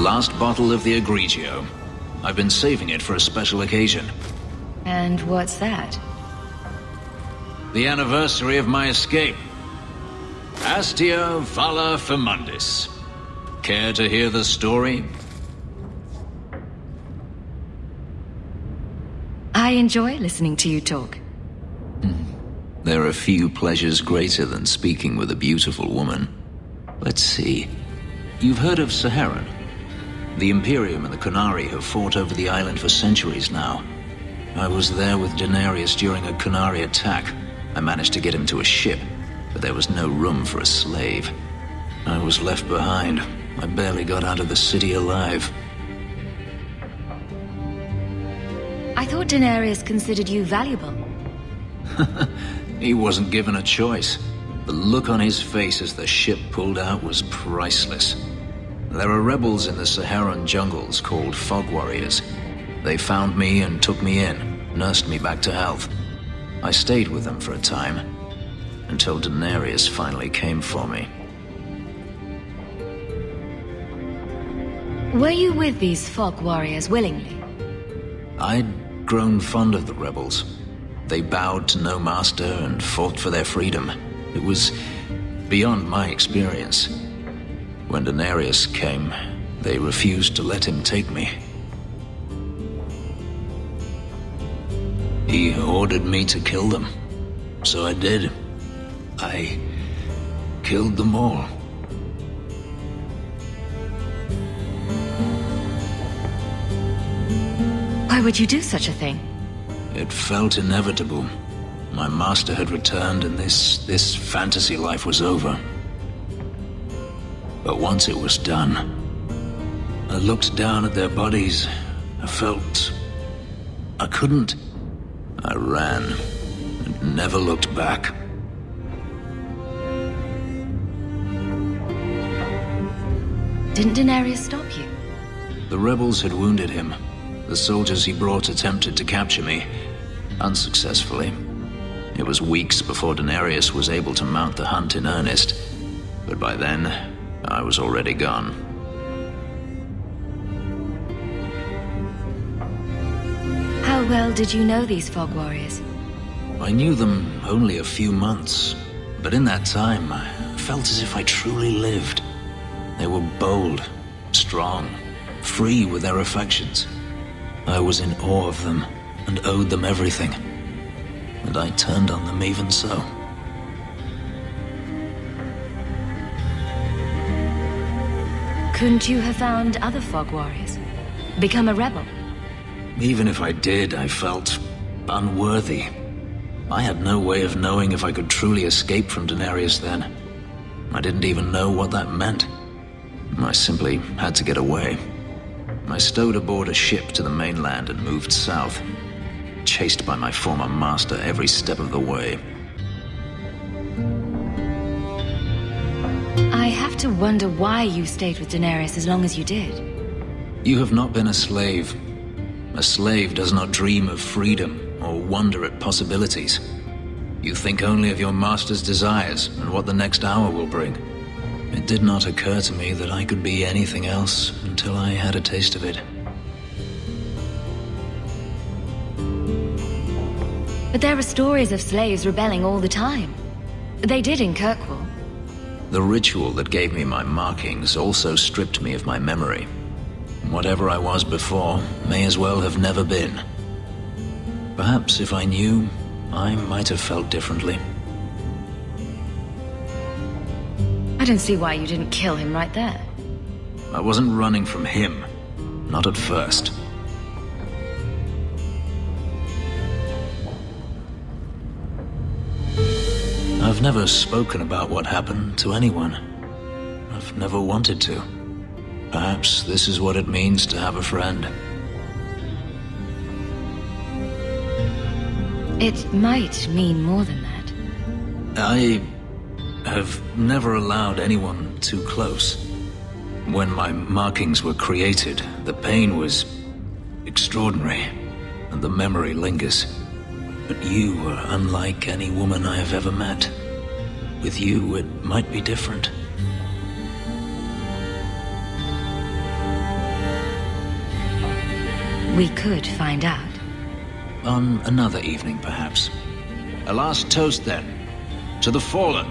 last bottle of the Egregio. I've been saving it for a special occasion. And what's that? The anniversary of my escape. Astia Vala Firmundis. Care to hear the story? I enjoy listening to you talk. There are few pleasures greater than speaking with a beautiful woman. Let's see. You've heard of Saharon? The Imperium and the Qunari have fought over the island for centuries now. I was there with Denarius during a Qunari attack. I managed to get him to a ship, but there was no room for a slave. I was left behind. I barely got out of the city alive. I thought Denarius considered you valuable. He wasn't given a choice. The look on his face as the ship pulled out was priceless. There are rebels in the Saharon jungles called Fog Warriors. They found me and took me in, nursed me back to health. I stayed with them for a time, until Denarius finally came for me. Were you with these Fog Warriors willingly? I'd grown fond of the rebels. They bowed to no master and fought for their freedom. It was beyond my experience. When Denarius came, they refused to let him take me. He ordered me to kill them, so I did. I killed them all. Why would you do such a thing? It felt inevitable. My master had returned and this fantasy life was over. But once it was done, I looked down at their bodies. I felt I couldn't. I ran and never looked back. Didn't Denarius stop you? The rebels had wounded him. The soldiers he brought attempted to capture me, unsuccessfully. It was weeks before Denarius was able to mount the hunt in earnest, but by then, I was already gone. How well did you know these Fog Warriors? I knew them only a few months, but in that time, I felt as if I truly lived. They were bold, strong, free with their affections. I was in awe of them and owed them everything, and I turned on them even so. Couldn't you have found other Fog Warriors? Become a rebel? Even if I did, I felt unworthy. I had no way of knowing if I could truly escape from Denarius then. I didn't even know what that meant. I simply had to get away. I stowed aboard a ship to the mainland and moved south, chased by my former master every step of the way. I have to wonder why you stayed with Denarius as long as you did. You have not been a slave. A slave does not dream of freedom or wonder at possibilities. You think only of your master's desires and what the next hour will bring. It did not occur to me that I could be anything else until I had a taste of it. But there are stories of slaves rebelling all the time. They did in Kirkwall. The ritual that gave me my markings also stripped me of my memory. Whatever I was before may as well have never been. Perhaps if I knew, I might have felt differently. I don't see why you didn't kill him right there. I wasn't running from him. Not at first. I've never spoken about what happened to anyone. I've never wanted to. Perhaps this is what it means to have a friend. It might mean more than that. I have never allowed anyone too close. When my markings were created, the pain was extraordinary, and the memory lingers. But you are unlike any woman I have ever met. With you, it might be different. We could find out. On another evening, perhaps. A last toast, then. To the fallen.